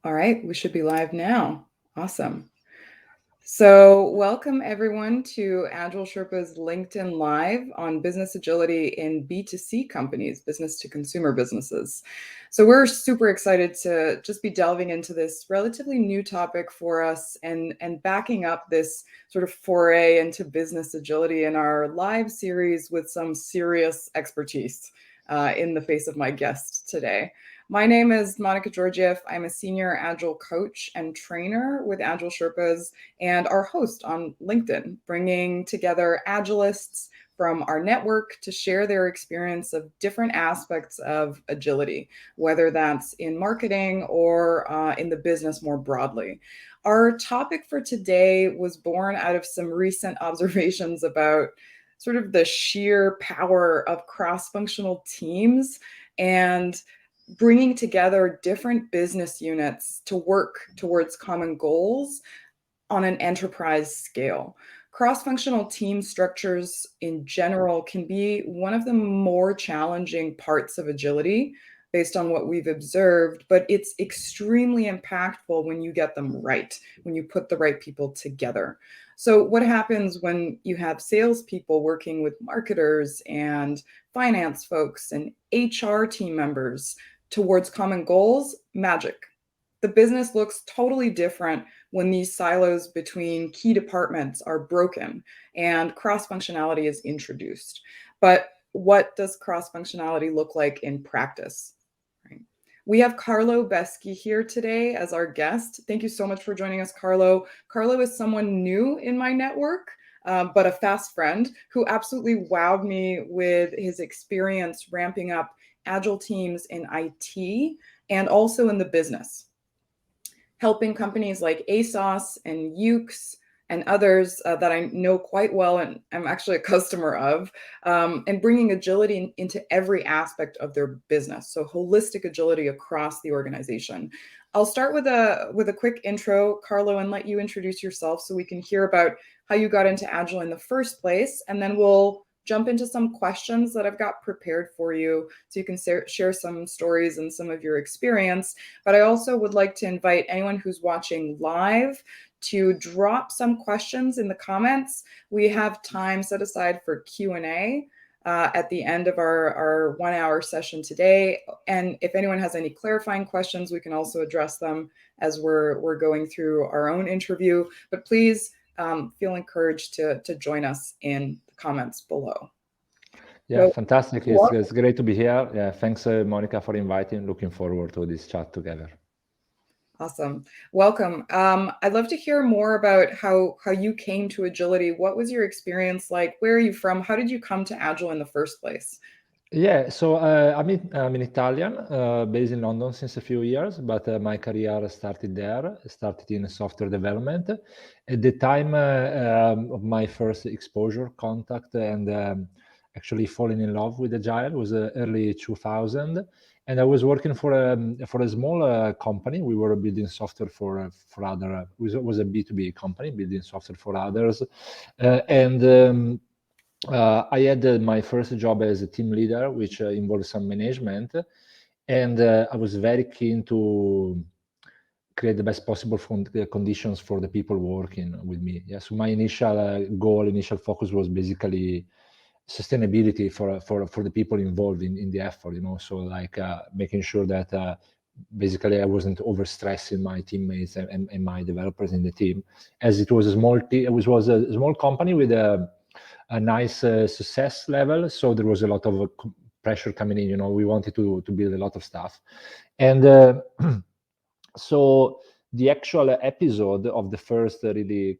All right, we should be live now. Awesome. So, welcome everyone to AgileSherpas LinkedIn Live on business agility in B2C companies, business to consumer businesses. So, we're super excited to just be delving into this relatively new topic for us and backing up this sort of foray into business agility in our live series with some serious expertise in the face of my guest today. My name is Monica Georgiev. I'm a senior Agile coach and trainer with AgileSherpas and our host on LinkedIn, bringing together Agilists from our network to share their experience of different aspects of agility, whether that's in marketing or in the business more broadly. Our topic for today was born out of some recent observations about sort of the sheer power of cross-functional teams and bringing together different business units to work towards common goals on an enterprise scale. Cross-functional team structures in general can be one of the more challenging parts of agility based on what we've observed, but it's extremely impactful when you get them right, when you put the right people together. So what happens when you have salespeople working with marketers and finance folks and HR team members towards common goals? Magic. The business looks totally different when these silos between key departments are broken and cross-functionality is introduced. But what does cross-functionality look like in practice? Right. We have Carlo Beschi here today as our guest. Thank you so much for joining us, Carlo. Carlo is someone new in my network, but a fast friend who absolutely wowed me with his experience ramping up agile teams in IT and also in the business, helping companies like ASOS and Ukes and others that I know quite well and I'm actually a customer of, and bringing agility into every aspect of their business. So holistic agility across the organization. I'll start with a quick intro, Carlo, and let you introduce yourself so we can hear about how you got into Agile in the first place, and then we'll jump into some questions that I've got prepared for you so you can share some stories and some of your experience. But I also would like to invite anyone who's watching live to drop some questions in the comments. We have time set aside for Q&A at the end of our 1 hour session today. And if anyone has any clarifying questions, we can also address them as we're going through our own interview. But please feel encouraged to join us in the comments below. Yeah, so, fantastic. It's great to be here. Yeah, thanks, Monica, for inviting. Looking forward to this chat together. Awesome. Welcome. I'd love to hear more about how you came to agility. What was your experience like? Where are you from? How did you come to Agile in the first place? Yeah, so I'm an Italian, based in London since a few years, but my career started there, started in software development. At the time of my first exposure, contact, and actually falling in love with Agile was early 2000. And I was working for a small company. We were building software for other, it was a B2B company, building software for others. I had my first job as a team leader, which involved some management, and I was very keen to create the best possible conditions for the people working with me. Yeah, so my initial goal, initial focus was basically sustainability for the people involved in the effort. So like making sure that basically I wasn't overstressing my teammates and my developers in the team, as it was a small it was a small company with a nice success level, so there was a lot of pressure coming in. We wanted to build a lot of stuff, and so the actual episode of the first really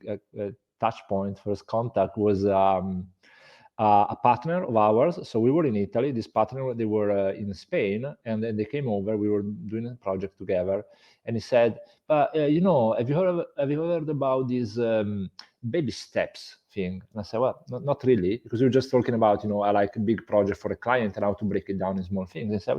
touch point, first contact, was a partner of ours. So we were in Italy. This partner, they were in Spain, and then they came over. We were doing a project together, and he said, have you heard about this baby steps thing? And I said, well, not really, because we were just talking about, I like a big project for a client and how to break it down in small things. And said,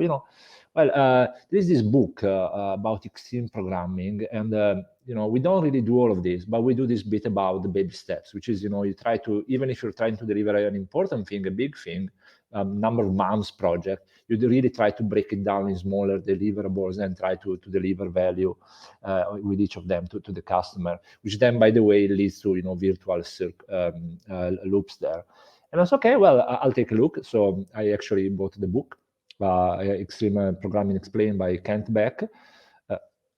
there's this book about extreme programming, and we don't really do all of this, but we do this bit about the baby steps, which is, you try to, even if you're trying to deliver an important thing, a big thing, number of months project, you really try to break it down in smaller deliverables and try to deliver value with each of them to the customer, which then, by the way, leads to virtual loops there. And I was okay. Well, I'll take a look. So I actually bought the book, Extreme Programming Explained by Kent Beck.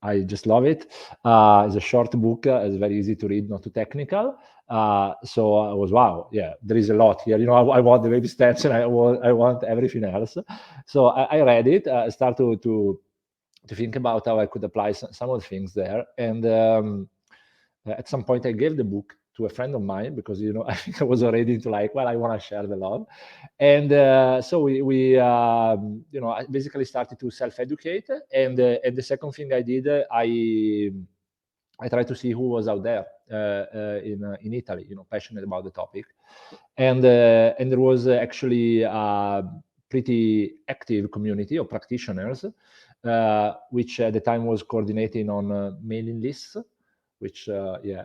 I just love it. It's a short book. It's very easy to read, not too technical. So I was, wow, yeah, there is a lot here. I want the baby steps, and I want everything else. So I read it. I started to think about how I could apply some of the things there. And at some point, I gave the book to a friend of mine because I think I was already into I want to share the love. And so we I basically started to self-educate. And the second thing I did, I tried to see who was out there in Italy, passionate about the topic. And there was actually a pretty active community of practitioners, which at the time was coordinating on mailing lists, which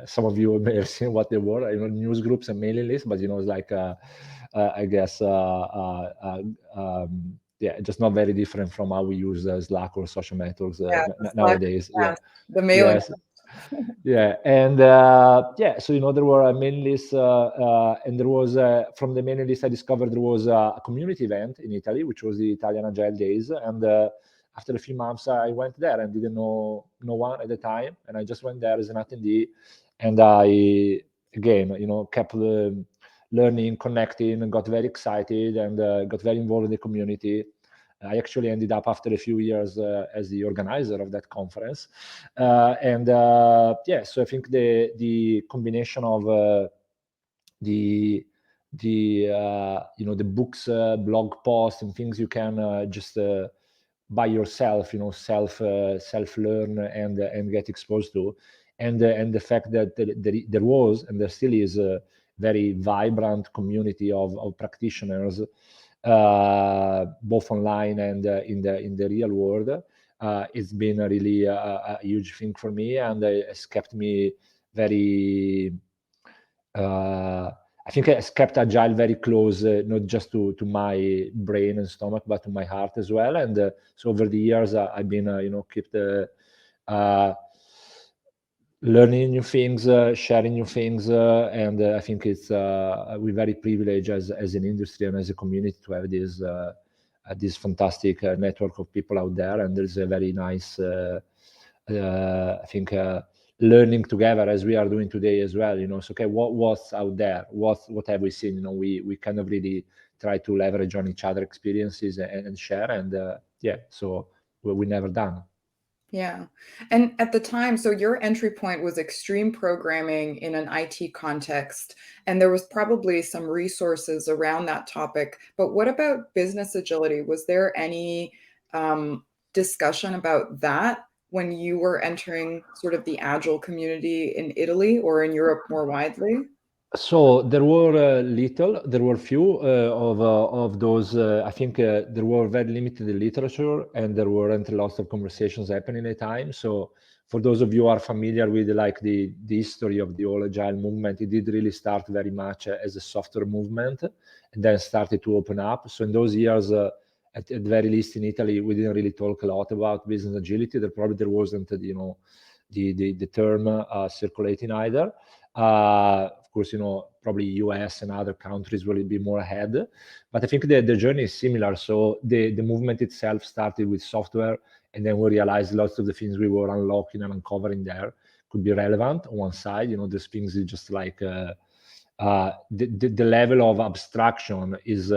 some of you may have seen what they were, news groups and mailing lists, but it's like I guess just not very different from how we use Slack or social networks nowadays. The mailing. Yeah, and so there were mailing lists, and there was from the mailing list I discovered there was a community event in Italy, which was the Italian Agile Days, and after a few months, I went there and didn't know no one at the time, and I just went there as an attendee, and I again, kept learning, connecting, and got very excited and got very involved in the community. I actually ended up after a few years as the organizer of that conference, so I think the combination of the books, blog posts, and things you can just by yourself, self learn and get exposed to, and the fact that there was and there still is a very vibrant community of practitioners, both online and in the real world. It's been really a huge thing for me, and it's kept me very. I think it's kept Agile very close, not just to my brain and stomach, but to my heart as well. And so over the years, I've been, kept learning new things, sharing new things, and I think it's we're very privileged as an industry and as a community to have this fantastic network of people out there. And there's a very nice, I think. Learning together as we are doing today as well, so okay, what's out there, what have we seen, we kind of really try to leverage on each other experiences and share, and so we're never done. Yeah. And at the time, so your entry point was extreme programming in an IT context, and there was probably some resources around that topic. But what about business agility? Was there any discussion about that when you were entering sort of the Agile community in Italy or in Europe more widely? So there were few of those. I think there were very limited literature, and there weren't lots of conversations happening at the time. So for those of you who are familiar with the history of the whole Agile movement, it did really start very much as a software movement, and then started to open up. So in those years, at the very least in Italy, we didn't really talk a lot about business agility. There wasn't the term circulating either. Of course, probably US and other countries will be more ahead, but I think the journey is similar. So the movement itself started with software, and then we realized lots of the things we were unlocking and uncovering there could be relevant on one side. These things is just like the level of abstraction is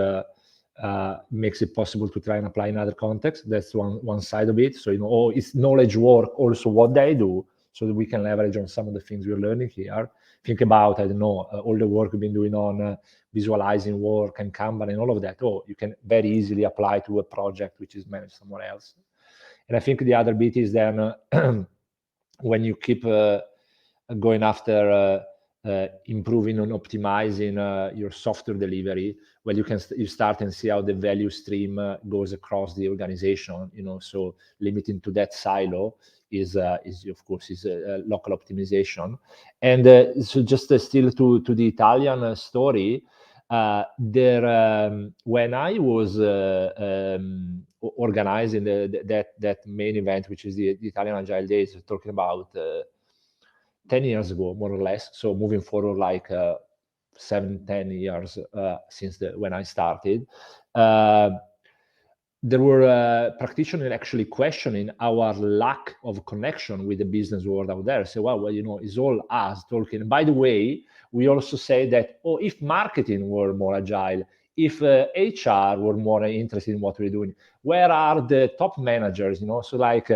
makes it possible to try and apply in other contexts. That's one side of it. So it's knowledge work also what they do, so that we can leverage on some of the things we're learning here. Think about, I don't know, all the work we've been doing on visualizing work and Kanban and all of that. You can very easily apply to a project which is managed somewhere else. And I think the other bit is then when you keep going after improving and optimizing your software delivery, well, you start and see how the value stream goes across the organization. So limiting to that silo is of course local optimization. And so just still to the Italian story, when I was organizing that main event, which is the Italian Agile Days, talking about 10 years ago, more or less. So moving forward, like 7-10 years since when I started. There were practitioners actually questioning our lack of connection with the business world out there. So, well, it's all us talking. By the way, we also say that, if marketing were more agile, if HR were more interested in what we're doing, where are the top managers? So like,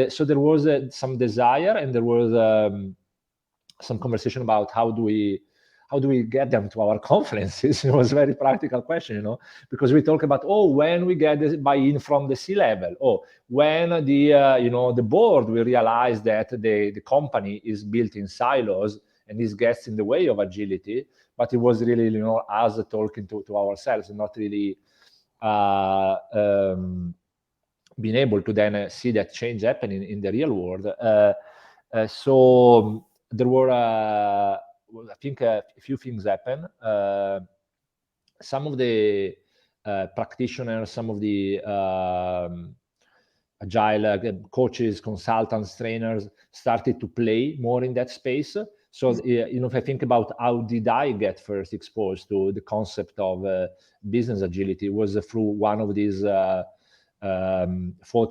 so there was some desire, and there was some conversation about how do we get them to our conferences. It was a very practical question, because we talk about, when we get the buy-in from the C-level, when the board will realize that the company is built in silos and this gets in the way of agility. But it was really, us talking to ourselves, and not really being able to then see that change happening in the real world. So there were, I think, a few things happen. Some of the practitioners, some of the agile coaches, consultants, trainers started to play more in that space. So, if I think about how did I get first exposed to the concept of business agility, it was through one of these thought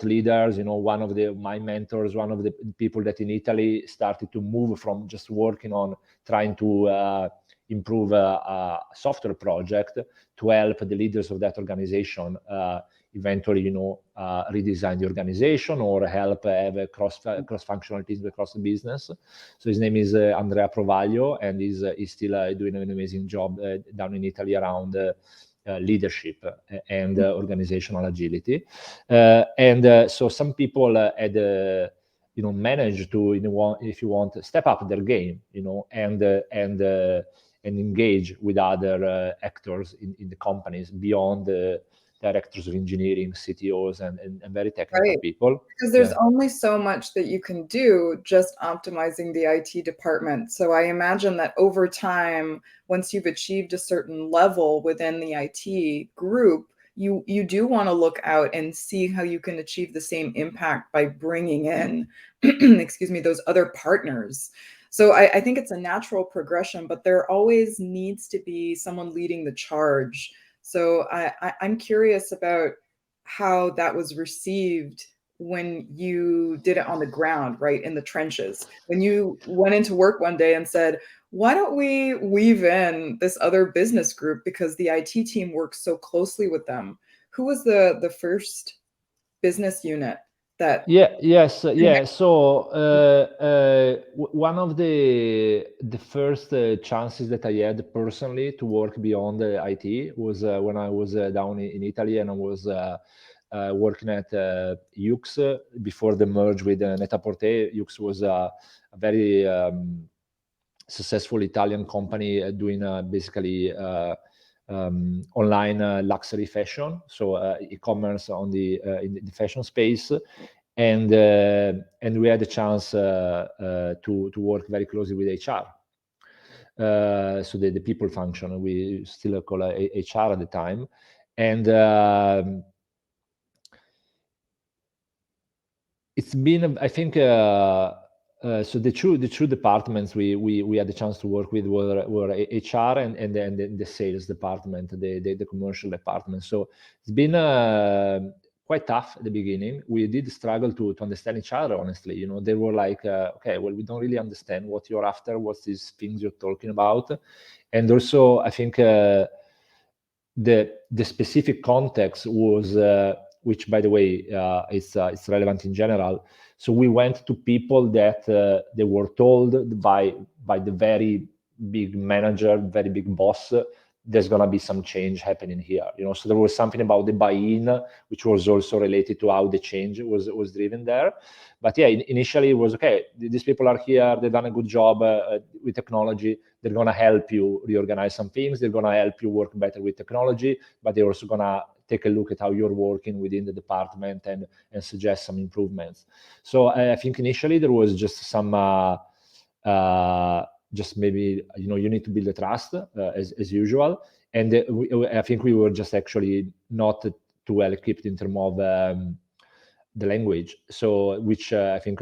leaders, one of my mentors, one of the people that in Italy started to move from just working on trying to improve a software project to help the leaders of that organization eventually, redesign the organization or help have a cross-functional teams across the business. So his name is Andrea Provaglio, and he's still doing an amazing job down in Italy around leadership and organizational agility. So some people had managed to, if you want, step up their game, and engage with other actors in the companies beyond the directors of engineering, CTOs, and very technical people. Because there's only so much that you can do just optimizing the IT department. So I imagine that over time, once you've achieved a certain level within the IT group, you do want to look out and see how you can achieve the same impact by bringing in, excuse me, those other partners. So I think it's a natural progression, but there always needs to be someone leading the charge. So I'm curious about how that was received when you did it on the ground, right, in the trenches. When you went into work one day and said, why don't we weave in this other business group because the IT team works so closely with them? Who was the first business unit that? So one of the first chances that I had personally to work beyond IT was when I was down in Italy, and I was working at Yux before the merge with Net-a-Porter. Yux was a very successful Italian company doing basically online luxury fashion, so e-commerce on in the fashion space, and we had a chance to work very closely with HR. So the people function, we still call it HR at the time, and it's been, I think, so the two departments we had the chance to work with were HR and then the sales department, the commercial department. So it's been quite tough at the beginning. We did struggle to understand each other, honestly. They were like, okay, well, we don't really understand what you're after, what's these things you're talking about. And also, I think the specific context was, which, by the way, it's relevant in general. So we went to people that they were told by the very big manager, very big boss, there's going to be some change happening here. So there was something about the buy-in, which was also related to how the change was driven there. But yeah, initially it was, okay, these people are here, they've done a good job with technology, they're going to help you reorganize some things, they're going to help you work better with technology, but they're also going to take a look at how you're working within the department and suggest some improvements. So I think initially there was just some, just maybe, you need to build the trust as usual. and I think we were just actually not too well equipped in terms of the language. So which I think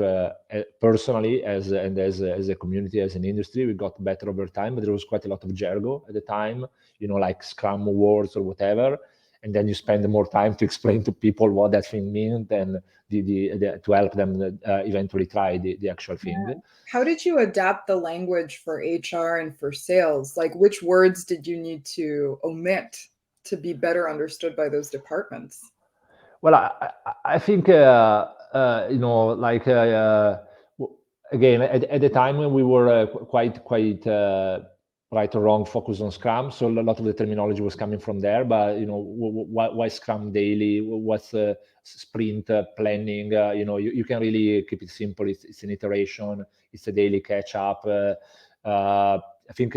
personally as a community, as an industry, we got better over time, but there was quite a lot of jargon at the time, like Scrum words or whatever, and then you spend more time to explain to people what that thing means than to help them eventually try the actual thing. Yeah. How did you adapt the language for HR and for sales? Like, which words did you need to omit to be better understood by those departments? Well, I think again, at the time when we were quite right or wrong focused on Scrum, so a lot of the terminology was coming from there. But why Scrum daily? What's sprint planning? You can really keep it simple. It's an iteration. It's a daily catch up. I think.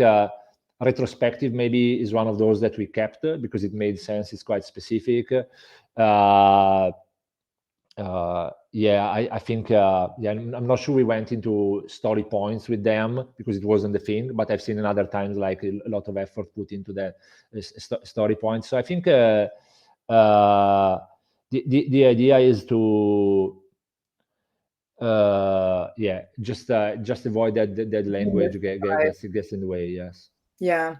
Retrospective maybe is one of those that we kept because it made sense. It's quite specific. Yeah, I think yeah, I'm not sure we went into story points with them because it wasn't the thing, but I've seen in other times like a lot of effort put into the story points. So I think the idea is to yeah, just avoid that language gets in the way. Yes. Yeah.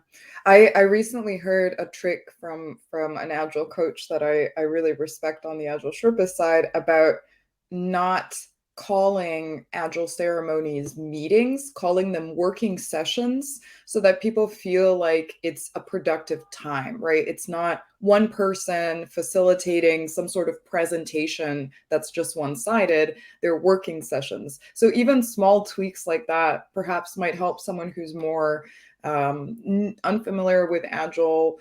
I recently heard a trick from an Agile coach that I really respect on the Agile Sherpa side about not calling Agile ceremonies meetings, calling them working sessions so that people feel like it's a productive time, right? It's not one person facilitating some sort of presentation that's just one-sided. They're working sessions. So even small tweaks like that perhaps might help someone who's more unfamiliar with Agile,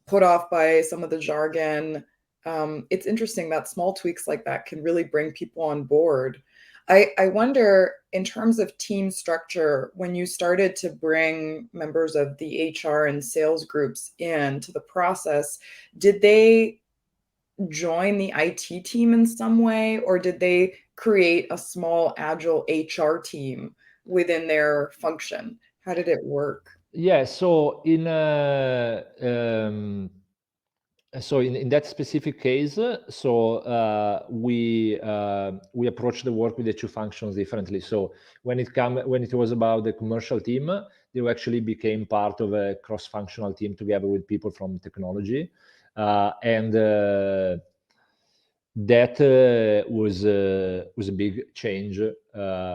put off by some of the jargon. It's interesting that small tweaks like that can really bring people on board. I wonder, in terms of team structure, when you started to bring members of the HR and sales groups into the process, did they join the IT team in some way, or did they create a small Agile HR team within their function? How did it work? Yeah, so in that specific case, we approached the work with the two functions differently. So when it was about the commercial team, they actually became part of a cross-functional team together with people from technology, and that was a big change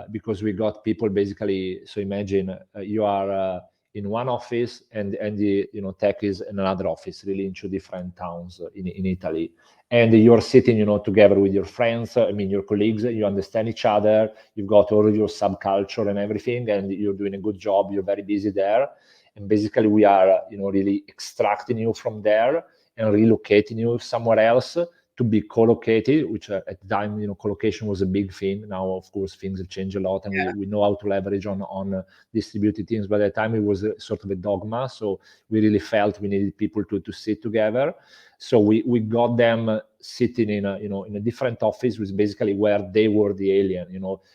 because we got people basically. So imagine you are in one office and the tech is in another office, really in two different towns in Italy, and you're sitting together with your friends, your colleagues. You understand each other. You've got all of your subculture and everything, and you're doing a good job. You're very busy there, and basically we are really extracting you from there and relocating you somewhere else to be co-located, which at the time, co-location was a big thing. Now, of course, things have changed a lot, and we know how to leverage on distributed teams. But at the time, it was sort of a dogma. So we really felt we needed people to sit together. So we got them sitting in a different office, which is basically where they were the alien.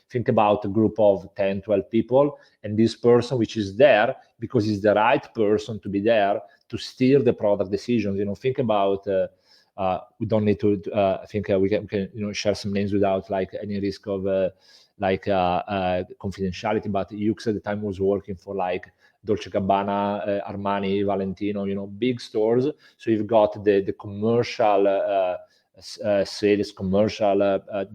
Think about a group of 10, 12 people, and this person, which is there because he's the right person to be there to steer the product decisions. Think about. We don't need to. I think we can share some names without like any risk of confidentiality. But Hughes at the time was working for like Dolce Gabbana, Armani, Valentino, big stores. So you've got the commercial sales commercial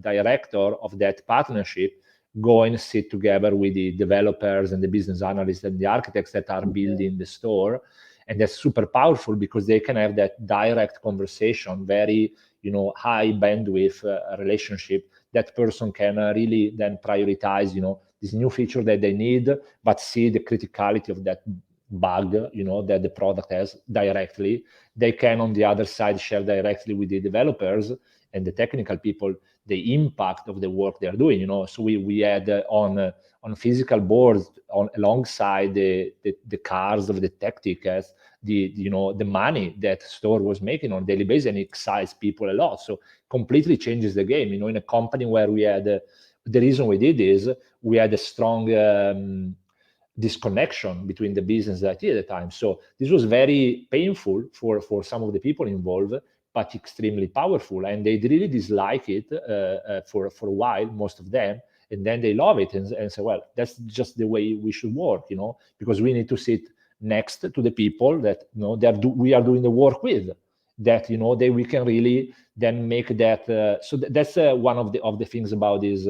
director of that partnership go and sit together with the developers and the business analysts and the architects that are building the store. And that's super powerful because they can have that direct conversation, very high bandwidth relationship. That person can really then prioritize this new feature that they need, but see the criticality of that bug that the product has directly. They can on the other side share directly with the developers and the technical people the impact of the work they're doing. So we had on physical boards alongside the cars of the tech tickets, the money that store was making on a daily basis, and it excites people a lot. So completely changes the game. In a company where we had the reason we did is we had a strong disconnection between the business and IT at the time. So this was very painful for some of the people involved, but extremely powerful. And they really dislike it for a while, most of them. And then they love it and say, well, that's just the way we should work, because we need to sit next to the people that, we are doing the work with, that, we can really then make that. So that's one of the things about this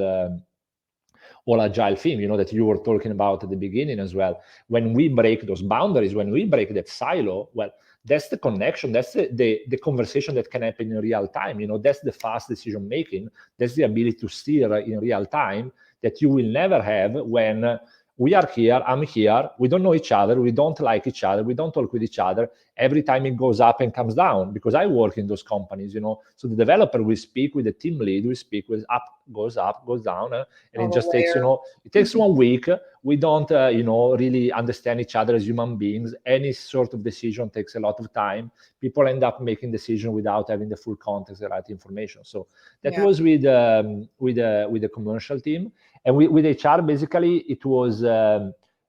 all agile theme, that you were talking about at the beginning as well. When we break those boundaries, when we break that silo, well, that's the connection, that's the conversation that can happen in real time. That's the fast decision making, that's the ability to steer in real time that you will never have when we are here, I'm here, we don't know each other, we don't like each other, we don't talk with each other. Every time it goes up and comes down, because I work in those companies, so the developer will speak with the team lead, we speak with goes down, and it just takes, it takes 1 week. We don't, really understand each other as human beings. Any sort of decision takes a lot of time. People end up making decisions without having the full context, the right information. So that was with the commercial team. And with HR, basically, it was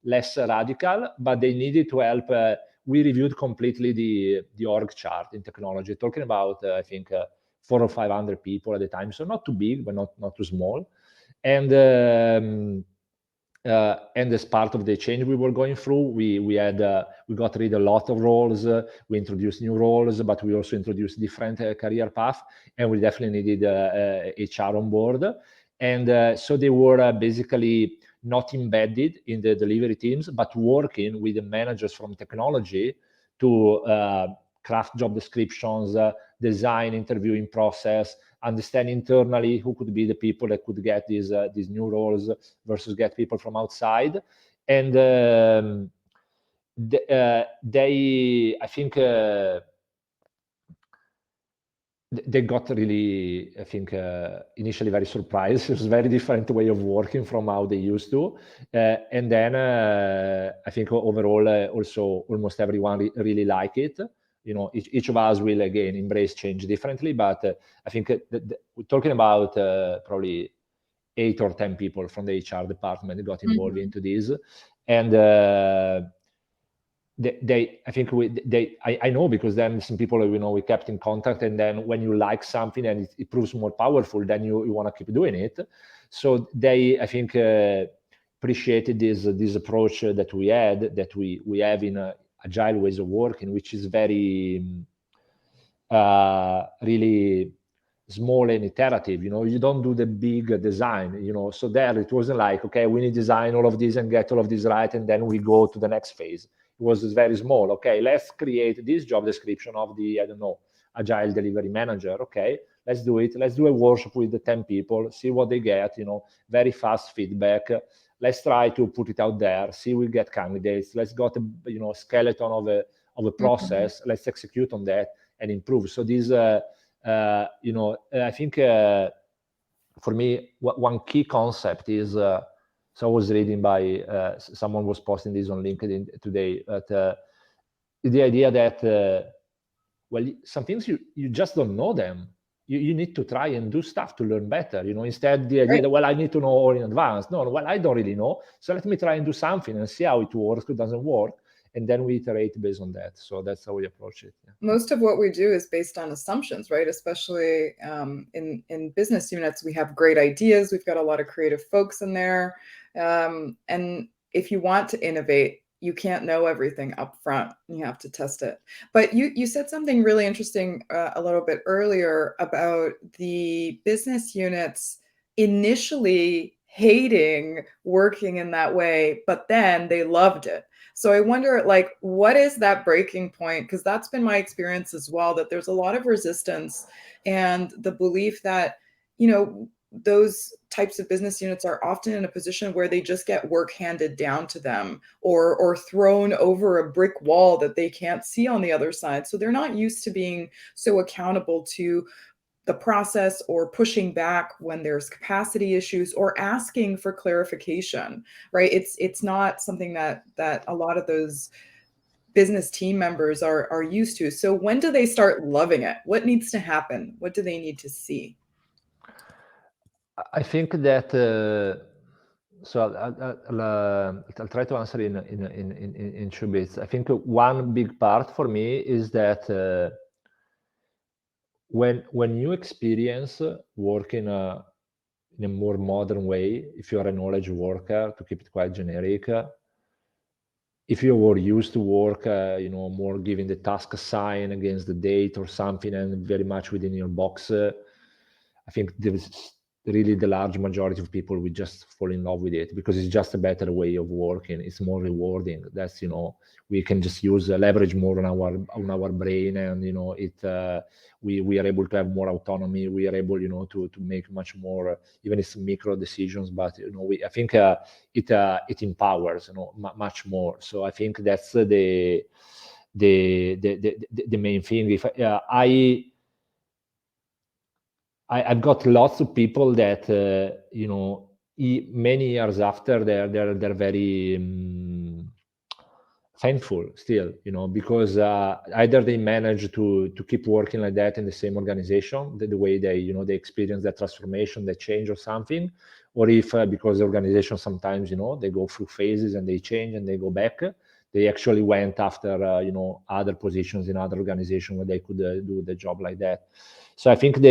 less radical, but they needed to help. We reviewed completely the org chart in technology, talking about, I think, 400 or 500 people at the time. So not too big, but not too small. And as part of the change we were going through, we got rid of a lot of roles. We introduced new roles, but we also introduced different career path, and we definitely needed HR on board. And so they were basically not embedded in the delivery teams, but working with the managers from technology to craft job descriptions, design interviewing process, understand internally who could be the people that could get these new roles versus get people from outside. And I think they got really, I think, initially very surprised. It was a very different way of working from how they used to. And then I think overall, also almost everyone really liked it. Each of us will, again, embrace change differently. But I think we're talking about probably 8 or 10 people from the HR department got involved into this. And I know, because then some people, we kept in contact, and then when you like something and it proves more powerful, then you want to keep doing it. So they, I think, appreciated this approach that we had, that we have in agile ways of working, which is very really small and iterative. You don't do the big design. So there it wasn't like, okay, we need design all of this and get all of this right, and then we go to the next phase. It was very small. Okay, let's create this job description of the, I don't know, agile delivery manager. Okay, let's do it. Let's do a workshop with the 10 people, see what they get, very fast feedback. Let's try to put it out there, see we get candidates. Let's got a skeleton of a process. Let's execute on that and improve. So this, I think for me, one key concept is, so I was reading by, someone was posting this on LinkedIn today, but the idea that, well, some things you just don't know them. You need to try and do stuff to learn better. Instead, the idea that, well, I need to know all in advance. No, well, I don't really know. So let me try and do something and see how it works, it doesn't work. And then we iterate based on that. So that's how we approach it. Yeah. Most of what we do is based on assumptions, right? Especially in business units, we have great ideas. We've got a lot of creative folks in there. And if you want to innovate, you can't know everything up front. You have to test it. But you said something really interesting a little bit earlier about the business units initially hating working in that way, but then they loved it. So I wonder, like, what is that breaking point? Because that's been my experience as well, that there's a lot of resistance and the belief that, those types of business units are often in a position where they just get work handed down to them or thrown over a brick wall that they can't see on the other side. So they're not used to being so accountable to the process or pushing back when there's capacity issues or asking for clarification, right? It's not something that a lot of those business team members are used to. So when do they start loving it? What needs to happen? What do they need to see? I think that So I'll try to answer in 2 bits. I think one big part for me is that when you experience work in a more modern way, if you are a knowledge worker, to keep it quite generic, if you were used to work, more giving the task assigned against the date or something, and very much within your box, I think there's really the large majority of people will just fall in love with it because it's just a better way of working. It's more rewarding. That's we can just use leverage more on our brain, and we are able to have more autonomy. We are able to make much more, even if it's micro decisions. But I think it empowers much more. So I think that's the main thing. If I've got lots of people that many years after they're very thankful still, because either they manage to keep working like that in the same organization, the way they they experience that transformation, that change or something, or if because the organization sometimes they go through phases and they change and they go back. They actually went after other positions in other organizations where they could do the job like that. So I think for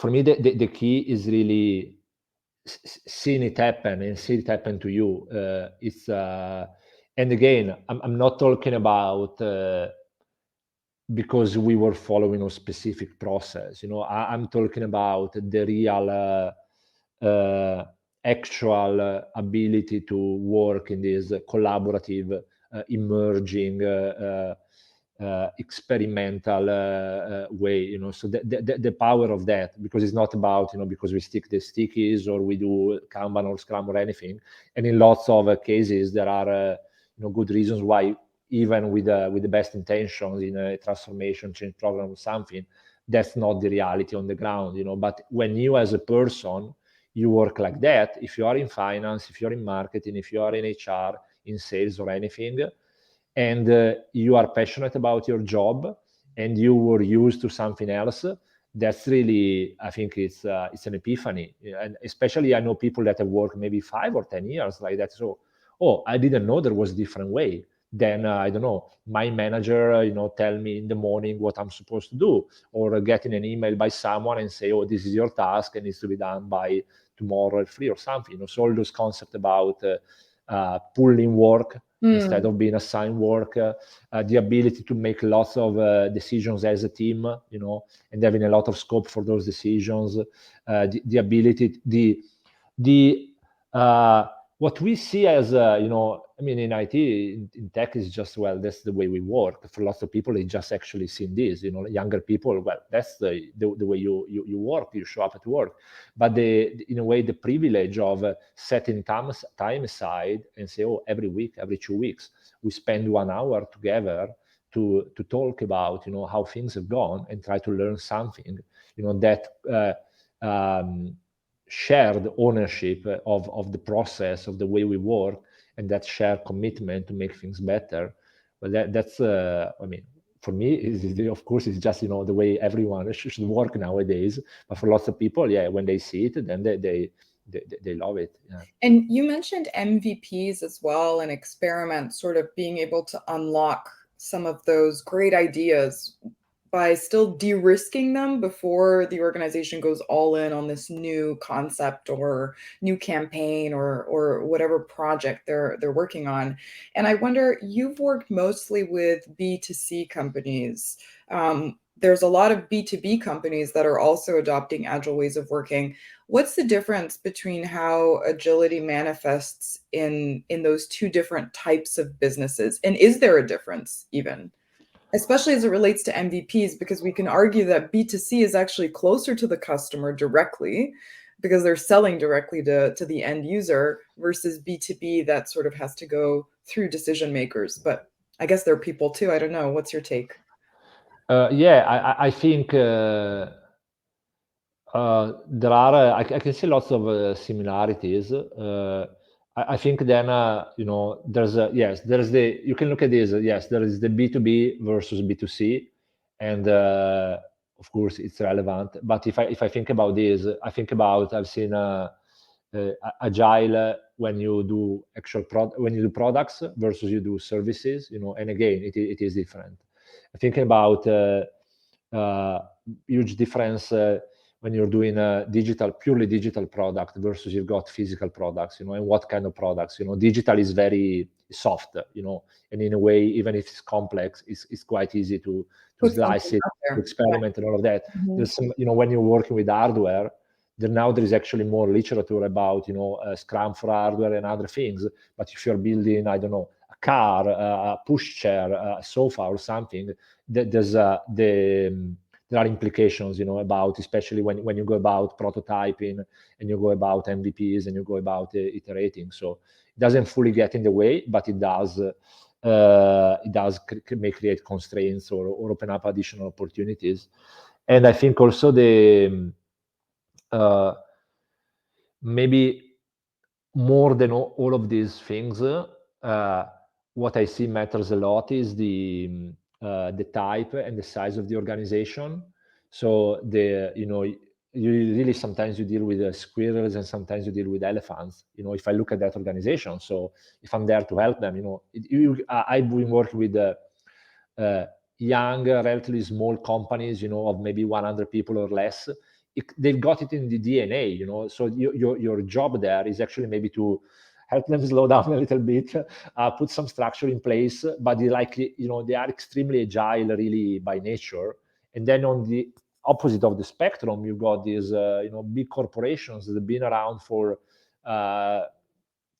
me the key is really seeing it happen and see it happen to you. And again, I'm not talking about because we were following a specific process. I'm talking about the real actual ability to work in this collaborative, emerging, experimental way. So the power of that, because it's not about because we stick the stickies or we do Kanban or Scrum or anything. And in lots of cases, there are good reasons why, even with the best intentions in a transformation change program or something, that's not the reality on the ground. But when you as a person you work like that, if you are in finance, if you're in marketing, if you are in HR, in sales or anything, and you are passionate about your job and you were used to something else, that's really, I think it's an epiphany. And especially I know people that have worked maybe 5 or 10 years like that. So, I didn't know there was a different way. Then I don't know, my manager tell me in the morning what I'm supposed to do, or getting an email by someone and say, this is your task and needs to be done by tomorrow at 3 or something. So all those concepts about pulling work instead of being assigned work, the ability to make lots of decisions as a team, and having a lot of scope for those decisions, the ability, what we see as, I mean, in IT, in tech is just, well, that's the way we work. For lots of people, they just actually seen this, younger people, well, that's the way you work, you show up at work. But in a way, the privilege of setting time aside and say, every week, every 2 weeks, we spend 1 hour together to talk about, how things have gone and try to learn something, that shared ownership of the process, of the way we work, and that shared commitment to make things better. Well, that's I mean, for me, of course, it's just the way everyone should work nowadays. But for lots of people, when they see it, then they love it. Yeah. And you mentioned MVPs as well, and experiments, sort of being able to unlock some of those great ideas by still de-risking them before the organization goes all in on this new concept or new campaign or whatever project they're working on. And I wonder, you've worked mostly with B2C companies. There's a lot of B2B companies that are also adopting agile ways of working. What's the difference between how agility manifests in those two different types of businesses? And is there a difference even? Especially as it relates to MVPs, because we can argue that B2C is actually closer to the customer directly because they're selling directly to the end user, versus B2B that sort of has to go through decision makers. But I guess they're people too. I don't know. What's your take? I think there are, I can see lots of similarities. I think then, there's you can look at this, yes, there is the B2B versus B2C. And of course it's relevant. But if I think about this, I think about, I've seen Agile when you do when you do products versus you do services, and again, it is different. I'm thinking about huge difference when you're doing a purely digital product versus you've got physical products, and what kind of products. Digital is very soft, and in a way, even if it's complex, it's quite easy to slice it, to experiment, and all of that. There's some, when you're working with hardware, there is actually more literature about, Scrum for hardware and other things. But if you're building, I don't know, a car, a pushchair, a sofa, or something, there are implications, about, especially when you go about prototyping and you go about MVPs and you go about iterating. So it doesn't fully get in the way, but it does may create constraints or open up additional opportunities. And I think also maybe more than all of these things, what I see matters a lot is the type and the size of the organization. So you really, sometimes you deal with squirrels and sometimes you deal with elephants. If I look at that organization, so if I'm there to help them, I've been working with young, relatively small companies, of maybe 100 people or less. They've got it in the DNA, so your job there is actually maybe to help them slow down a little bit, put some structure in place, but they are extremely agile, really, by nature. And then on the opposite of the spectrum, you've got these, big corporations that have been around for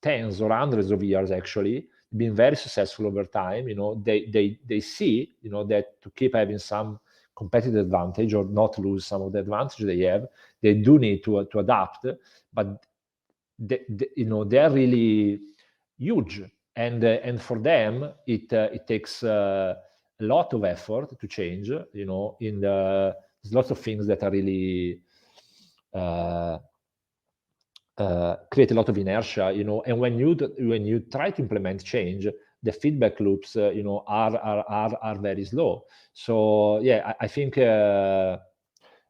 tens or hundreds of years, actually, been very successful over time. They see, that to keep having some competitive advantage or not lose some of the advantage they have, they do need to adapt. But they're really huge, and for them it takes a lot of effort to change. There's lots of things that are really create a lot of inertia, and when you try to implement change, the feedback loops, are very slow. So yeah, I think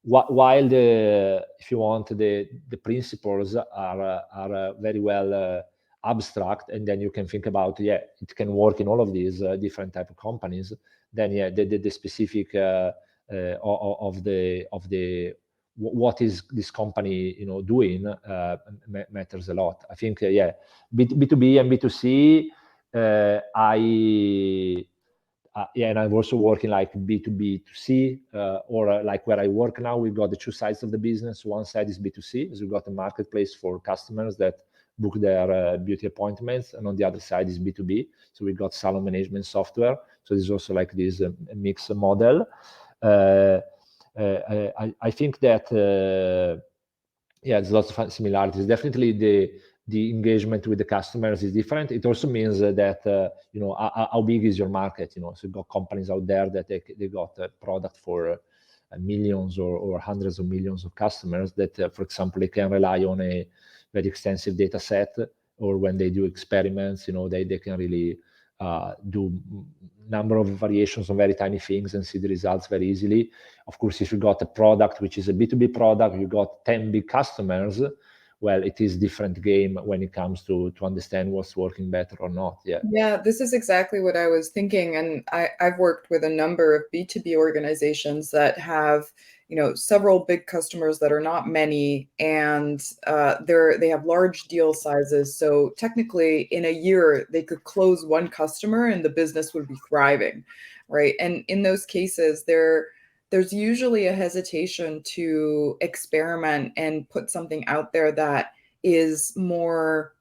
while if you want, the principles are very well abstract, and then you can think about, it can work in all of these different type of companies. Then the specific of the what is this company doing matters a lot. I think B2B and B2C, and I'm also working like B2B2C, or like where I work now, we've got the two sides of the business. One side is B2C, so we've got a marketplace for customers that book their beauty appointments, and on the other side is B2B, so we've got salon management software. So there's also like this mixed model. I think that there's lots of similarities. Definitely the engagement with the customers is different. It also means that how big is your market. So you've got companies out there that they got a product for millions or hundreds of millions of customers that, for example, they can rely on a very extensive data set, or when they do experiments, they can really do number of variations on very tiny things and see the results very easily. Of course, if you got a product which is a B2B product, you got 10 big customers, well, it is different game when it comes to understand what's working better or not. Yeah, this is exactly what I was thinking. And I've worked with a number of B2B organizations that have, several big customers that are not many, and they have large deal sizes. So technically in a year, they could close one customer and the business would be thriving, right? And in those cases, there's usually a hesitation to experiment and put something out there that is more,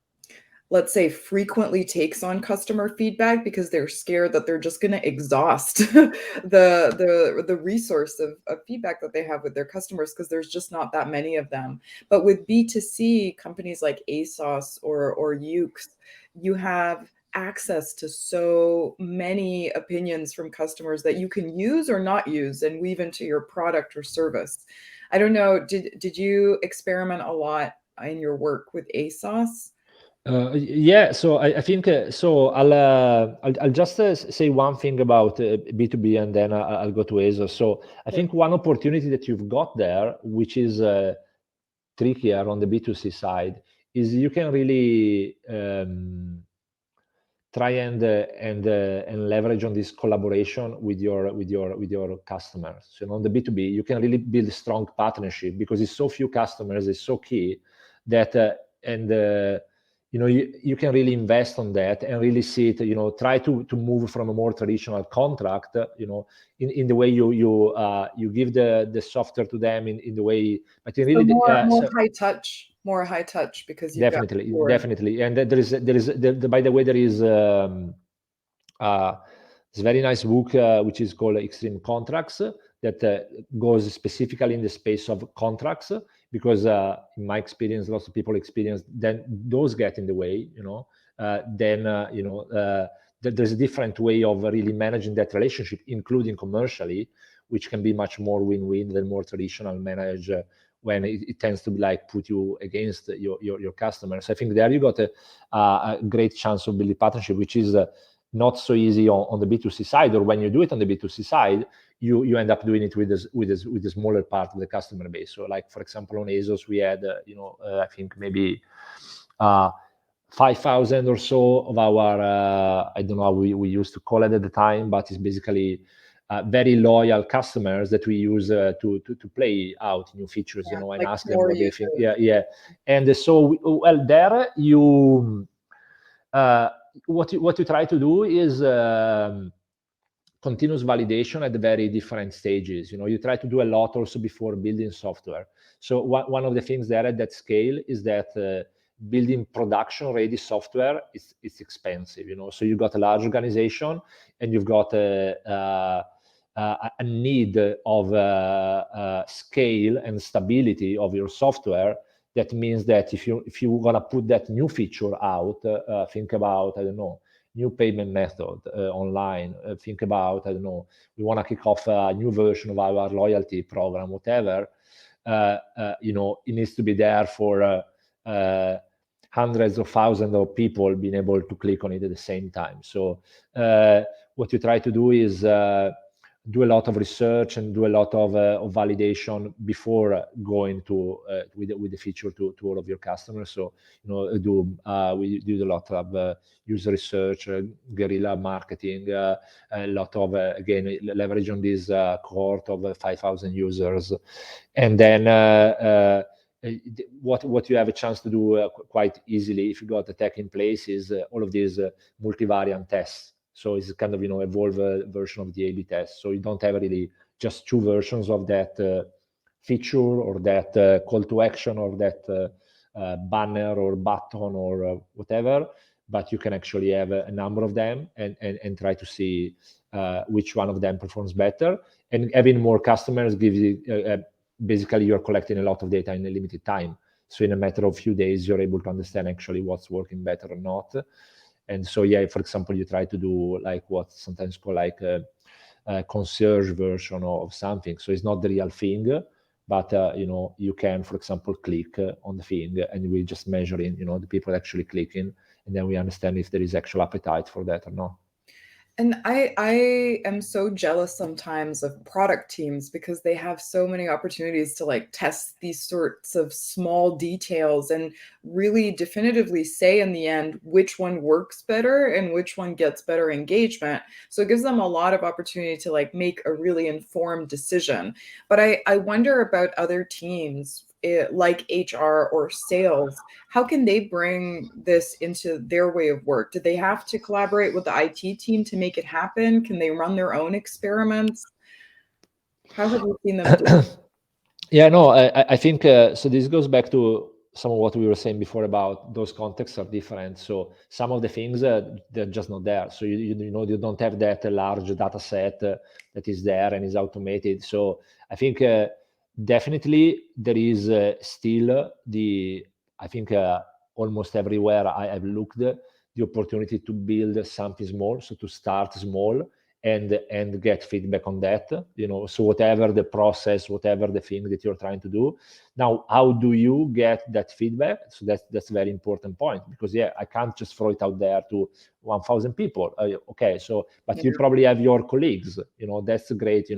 let's say, frequently takes on customer feedback, because they're scared that they're just going to exhaust the resource of feedback that they have with their customers, because there's just not that many of them. But with B2C companies like ASOS or Ukes, you have access to so many opinions from customers that you can use or not use and weave into your product or service. I don't know, did you experiment a lot in your work with ASOS? Yeah, so I think so. I'll just say one thing about B2B, and then I'll go to ASOS. So I think one opportunity that you've got there, which is trickier on the B2C side, is you can really try and leverage on this collaboration with your customers. So on the B2B, you can really build a strong partnership because it's so few customers, it's so key that you can really invest on that and really see it, try to move from a more traditional contract, in the way you give the software to them in the way, but in really more high touch because you've got definitely. And by the way, there is this very nice book which is called Extreme Contracts that goes specifically in the space of contracts, because in my experience, lots of people experience then those get in the way, there's a different way of really managing that relationship, including commercially, which can be much more win-win than more traditional manage when it tends to be like put you against your customers. I think there you got a great chance of building partnership, which is not so easy on the B2C side, or when you do it on the B2C side, you end up doing it with a smaller part of the customer base. So like, for example, on ASOS, we had, I think maybe 5,000 or so of our, I don't know how we used to call it at the time, but it's basically very loyal customers that we use to play out new features, and like ask them what they think. Yeah. And so, well, there you, what you try to do is continuous validation at the very different stages. You try to do a lot also before building software. So one of the things there at that scale is that building production ready software is expensive. So you've got a large organization and you've got a need of scale and stability of your software. That means that if you're gonna put that new feature out, think about, I don't know, new payment method online. Think about, I don't know, we want to kick off a new version of our loyalty program, whatever. It needs to be there for hundreds of thousands of people being able to click on it at the same time. So what you try to do is do a lot of research and do a lot of validation before going to with the feature to all of your customers. So we do a lot of user research, guerrilla marketing, a lot of again leverage on this cohort of 5,000 users, and then what you have a chance to do quite easily if you got the tech in place is all of these multivariant tests. So it's kind of evolved version of the A/B test. So you don't have really just two versions of that feature or that call to action or that banner or button or whatever, but you can actually have a number of them and try to see which one of them performs better. And having more customers gives you basically you're collecting a lot of data in a limited time. So in a matter of few days, you're able to understand actually what's working better or not. And so, yeah, for example, you try to do like what's sometimes called like a concierge version of something. So it's not the real thing, but you can, for example, click on the thing, and we just measuring, the people actually clicking, and then we understand if there is actual appetite for that or not. And I am so jealous sometimes of product teams because they have so many opportunities to like test these sorts of small details and really definitively say in the end which one works better and which one gets better engagement. So it gives them a lot of opportunity to like make a really informed decision. But I wonder about other teams like HR or sales. How can they bring this into their way of work? Do they have to collaborate with the IT team to make it happen? Can they run their own experiments? How have you seen them do it? Yeah, no, I think so. This goes back to some of what we were saying before about those contexts are different. So some of the things they're just not there. So you don't have that large data set that is there and is automated. So I think definitely there is still almost everywhere I've looked the opportunity to build something small. So to start small and get feedback on that, so whatever the process, whatever the thing that you're trying to do. Now, how do you get that feedback? So that's a very important point, because I can't just throw it out there to 1,000 people. Okay, so but you probably have your colleagues, that's great,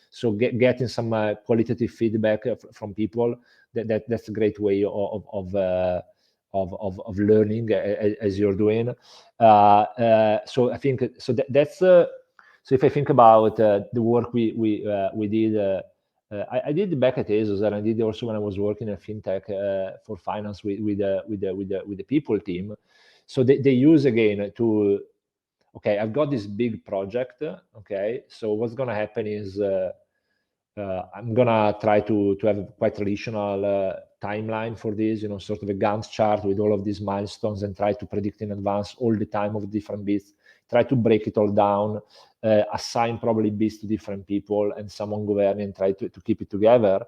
so getting some qualitative feedback from people, that's a great way of learning as you're doing. So I think that's so if I think about the work we did, I did back at ASOS, and I did also when I was working in fintech for finance with the people team. So they use again to, okay, I've got this big project. Okay, so what's gonna happen is I'm gonna try to have a quite traditional timeline for this, sort of a Gantt chart with all of these milestones, and try to predict in advance all the time of different bits. Try to break it all down, assign probably bits to different people and someone governing, try to keep it together,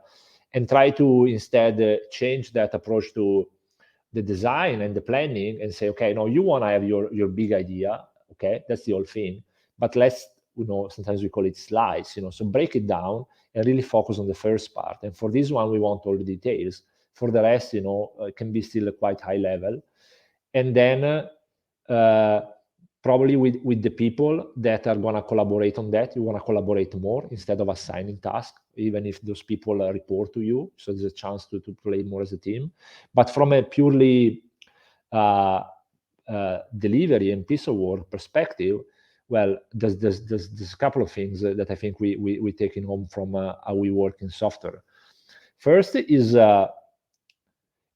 and try to instead change that approach to the design and the planning and say, okay, no, you want to have your big idea, okay, that's the whole thing, but let's, sometimes we call it slice, so break it down and really focus on the first part. And for this one, we want all the details. For the rest, it can be still a quite high level. And then probably with the people that are going to collaborate on that, you want to collaborate more instead of assigning tasks, even if those people report to you. So there's a chance to play more as a team. But from a purely delivery and piece of work perspective, well, there's a couple of things that I think we taking home from how we work in software. First is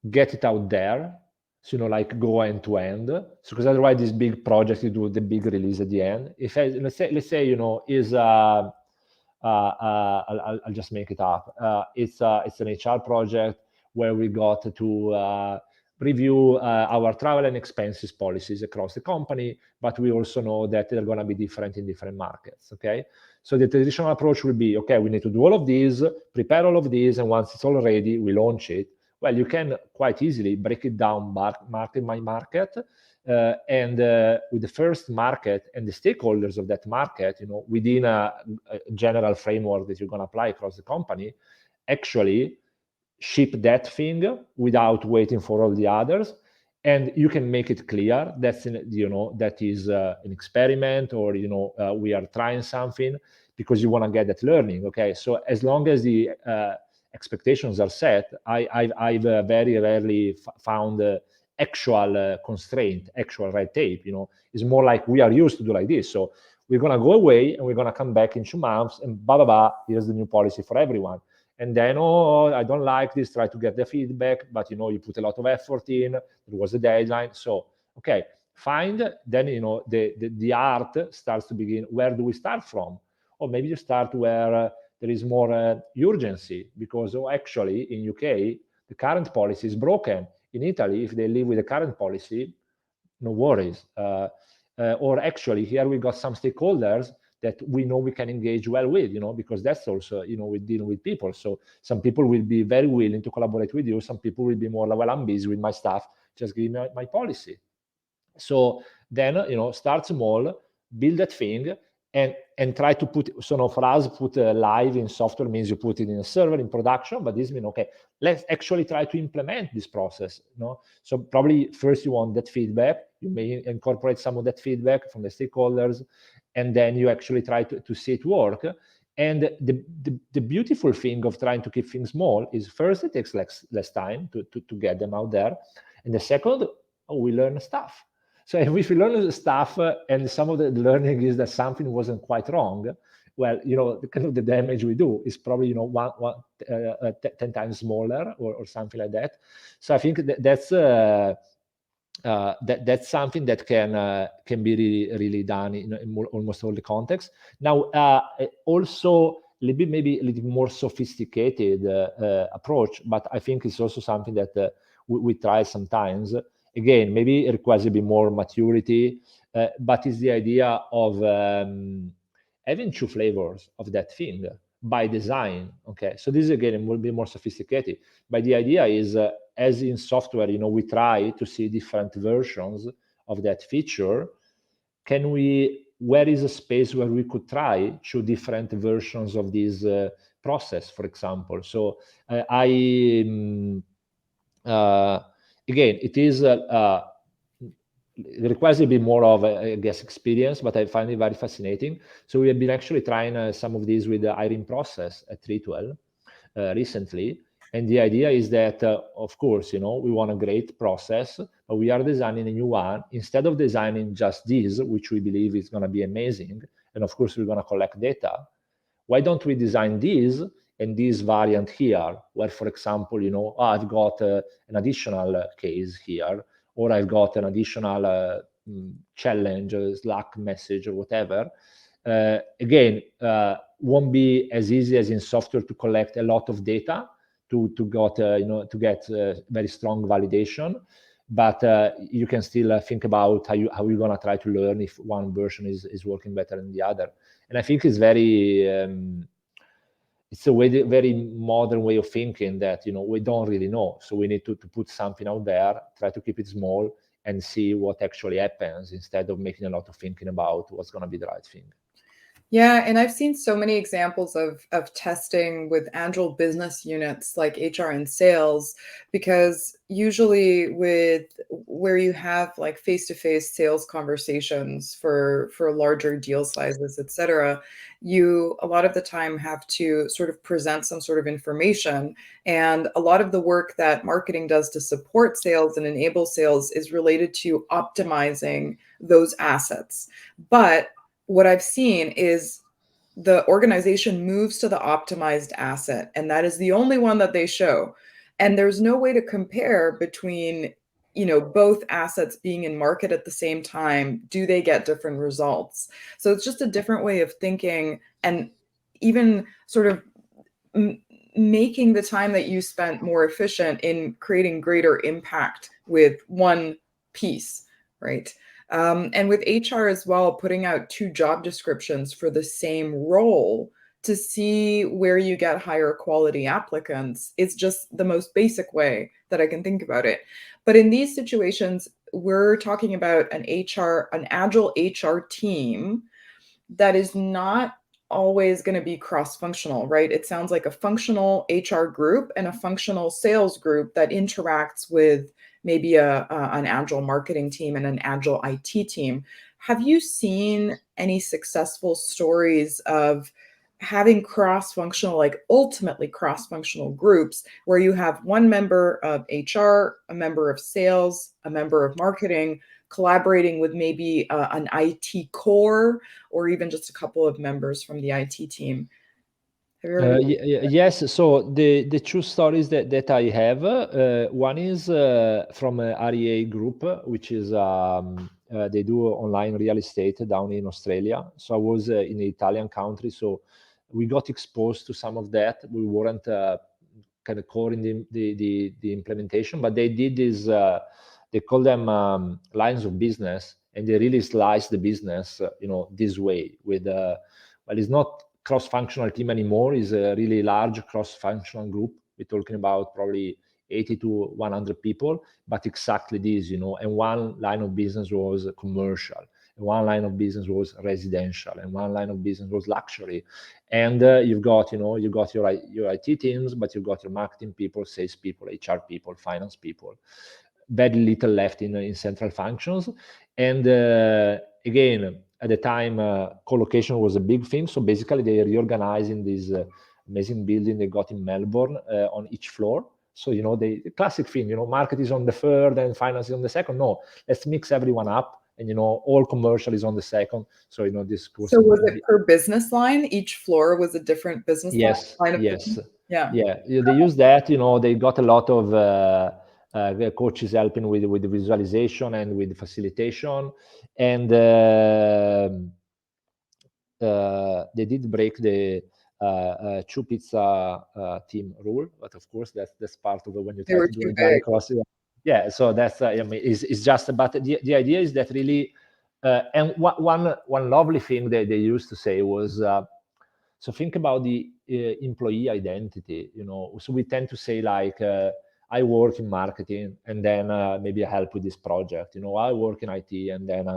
get it out there. So, like go end to end. So, because otherwise this big project, you do the big release at the end. If let's say, is I'll just make it up. It's an HR project where we got to review our travel and expenses policies across the company, but we also know that they're going to be different in different markets. Okay, so the traditional approach will be, okay, we need to do all of these, prepare all of these, and once it's all ready, we launch it. Well, you can quite easily break it down market by market, and with the first market and the stakeholders of that market, within a general framework that you're going to apply across the company, actually ship that thing without waiting for all the others. And you can make it clear that's that is an experiment, or we are trying something, because you want to get that learning. Okay, so as long as the expectations are set, I've very rarely found actual constraint, actual red tape. It's more like we are used to do like this. So we're going to go away and we're going to come back in 2 months and blah, blah, blah, here's the new policy for everyone. And then, oh, I don't like this, try to get the feedback, but you put a lot of effort in, there was a deadline. So, okay, find, then, the art starts to begin. Where do we start from? Or maybe you start where there is more urgency, because actually in UK, the current policy is broken. In Italy, if they live with the current policy, no worries. Or actually here we got some stakeholders that we know we can engage well with, because that's also, we're dealing with people. So some people will be very willing to collaborate with you. Some people will be more like, well, I'm busy with my stuff, just give me my policy. So then, start small, build that thing, and try to put, so for us, put live in software means you put it in a server in production, but this means, okay, let's actually try to implement this process. So probably first you want that feedback, you may incorporate some of that feedback from the stakeholders, and then you actually try to see it work. And the beautiful thing of trying to keep things small is, first, it takes less time to get them out there, and the second, we learn stuff. So if we learn stuff and some of the learning is that something wasn't quite wrong, well, the kind of the damage we do is probably 10 times smaller or something like that. So I think that's something that can be really done in almost all the contexts. Now, also maybe a little more sophisticated approach, but I think it's also something that we try sometimes. Again, maybe it requires a bit more maturity, but it's the idea of having 2 flavors of that thing by design. Okay, so this again will be more sophisticated, but the idea is, as in software, we try to see different versions of that feature. Can we where is a space where we could try two different versions of this process, for example. So again, it is it requires a bit more of, I guess, experience, but I find it very fascinating. So we have been actually trying some of these with the hiring process at Treatwell recently. And the idea is that, of course, we want a great process, but we are designing a new one. Instead of designing just this, which we believe is going to be amazing, and of course, we're going to collect data, why don't we design this and this variant here, where, for example, I've got an additional case here, or I've got an additional challenge, Slack message, or whatever. Again, won't be as easy as in software to collect a lot of data to get very strong validation, but you can still think about how you're going to try to learn if one version is working better than the other. And I think it's very it's a very modern way of thinking that we don't really know, so we need to put something out there, try to keep it small, and see what actually happens instead of making a lot of thinking about what's going to be the right thing. Yeah, and I've seen so many examples of testing with Agile business units like HR and sales, because usually with where you have like face-to-face sales conversations for larger deal sizes, et cetera, you a lot of the time have to sort of present some sort of information. And a lot of the work that marketing does to support sales and enable sales is related to optimizing those assets. But what I've seen is the organization moves to the optimized asset, and that is the only one that they show. And there's no way to compare between, both assets being in market at the same time. Do they get different results? So it's just a different way of thinking, and even sort of making the time that you spent more efficient in creating greater impact with one piece, right? And with HR as well, putting out 2 job descriptions for the same role to see where you get higher quality applicants is just the most basic way that I can think about it. But in these situations, we're talking about an Agile HR team that is not always going to be cross-functional, right? It sounds like a functional HR group and a functional sales group that interacts with maybe an Agile marketing team and an Agile IT team. Have you seen any successful stories of having cross-functional, like ultimately cross-functional groups where you have one member of HR, a member of sales, a member of marketing, collaborating with maybe an IT core, or even just a couple of members from the IT team? Have you ever Yes, so the 2 stories that I have, one is from REA Group, which is they do online real estate down in Australia. So I was in the Italian country, so we got exposed to some of that. We weren't kind of core in the implementation, but they did this. They call them lines of business, and they really slice the business, this way with. Well, it's not cross-functional team anymore. It's a really large cross-functional group. We're talking about probably 80 to 100 people, but exactly this, and one line of business was commercial, and one line of business was residential, and one line of business was luxury. And you've got, your IT teams, but you've got your marketing people, sales people, HR people, finance people. Very little left in central functions. And again, at the time, co-location was a big thing. So basically, they reorganized in this amazing building they got in Melbourne on each floor. So, the classic thing, market is on the third and finance is on the second. No, let's mix everyone up. And, all commercial is on the second. So, this course. So was it per business line? Each floor was a different business line of Yes. business? Yeah. They use that. They got a lot of coaches helping with the visualization and with the facilitation, and they did break the 2 pizza team rule, but of course that's part of it when you They try were to do too agile big. across. Yeah, so that's it's just. But the idea is that really, and one lovely thing that they used to say was. So think about the employee identity, So we tend to say like, I work in marketing and then maybe I help with this project. I work in IT and then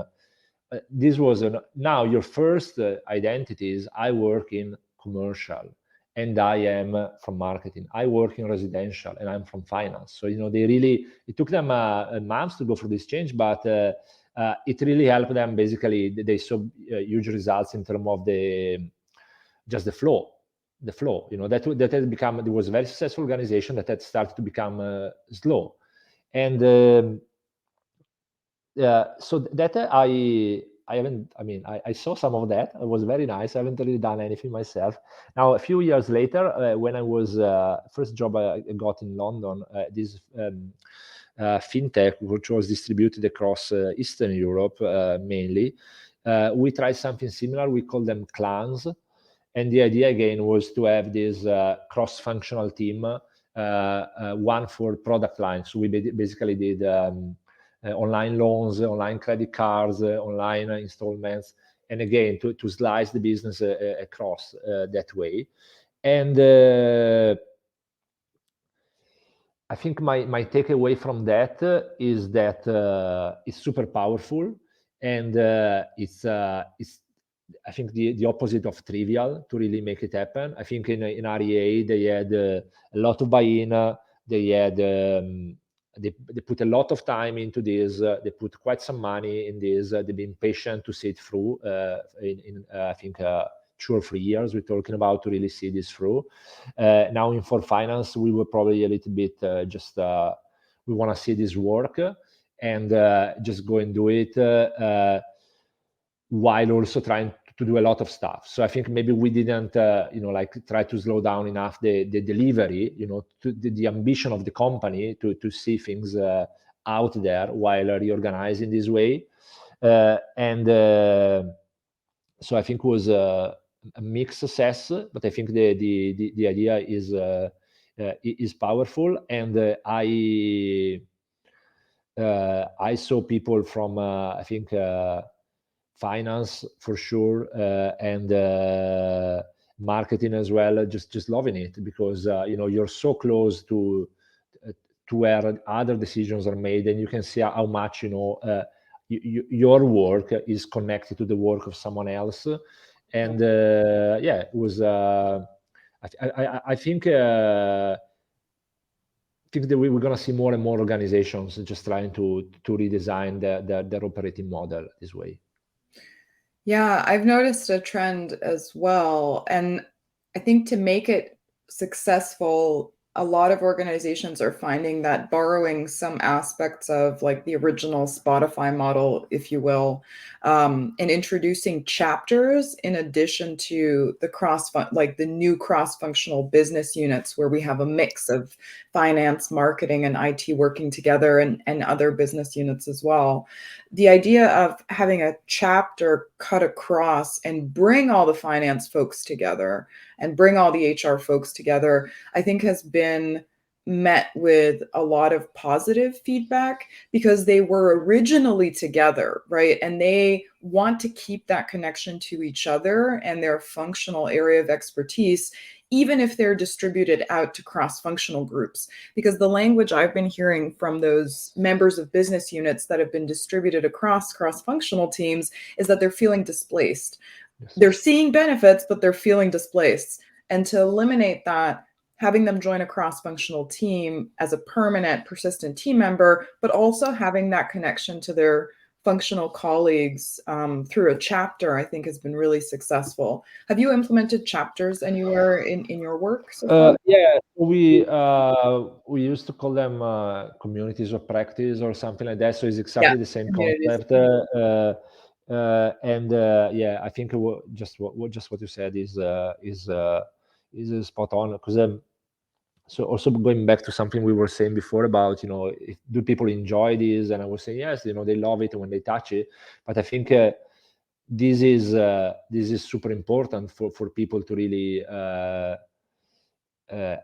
this was now your first identity is I work in commercial and I am from marketing. I work in residential and I'm from finance. So, it took them months to go through this change, but it really helped them. Basically, they saw huge results in terms of just the flow. That had become, it was a very successful organization that had started to become slow. And so that I haven't, I saw some of that. It was very nice. I haven't really done anything myself. Now, a few years later, when I was, first job I got in London, this fintech, which was distributed across Eastern Europe mainly, we tried something similar. We called them clans. And the idea again was to have this cross-functional team, one for product lines. So we basically did online loans, online credit cards, online installments, and again to slice the business across that way. And I think my takeaway from that is that it's super powerful, and it's I think the opposite of trivial to really make it happen. I think in REA they had a lot of buy-in. They had they put a lot of time into this. They put quite some money in this. They've been patient to see it through. In I think 2 or 3 years we're talking about to really see this through. Now in for finance we were probably a little bit just we want to see this work and just go and do it. While also trying to do a lot of stuff. So I think maybe we didn't, try to slow down enough the delivery, to the ambition of the company to see things out there while reorganizing this way. So I think it was a mixed success, but I think the idea is powerful, and I saw people from I think finance for sure, and marketing as well, just loving it, because you're so close to where other decisions are made, and you can see how much your work is connected to the work of someone else. And it was I think that we're going to see more and more organizations just trying to redesign their operating model this way. Yeah, I've noticed a trend as well. And I think to make it successful, a lot of organizations are finding that borrowing some aspects of like the original Spotify model, if you will, and introducing chapters in addition to the new cross-functional business units where we have a mix of finance, marketing, and IT working together, and other business units as well. The idea of having a chapter cut across and bring all the finance folks together and bring all the HR folks together, I think has been met with a lot of positive feedback, because they were originally together, right? And they want to keep that connection to each other and their functional area of expertise, even if they're distributed out to cross-functional groups. Because the language I've been hearing from those members of business units that have been distributed across cross-functional teams is that they're feeling displaced. Yes. They're seeing benefits, but they're feeling displaced. And to eliminate that, having them join a cross-functional team as a permanent, persistent team member, but also having that connection to their functional colleagues through a chapter, I think has been really successful. Have you implemented chapters anywhere in your work so far? Yeah, we used to call them communities of practice or something like that. So it's exactly the same concept. I think just what you said is spot on, because so also going back to something we were saying before about do people enjoy this, and I was saying yes, they love it when they touch it, but I think this is super important for people to really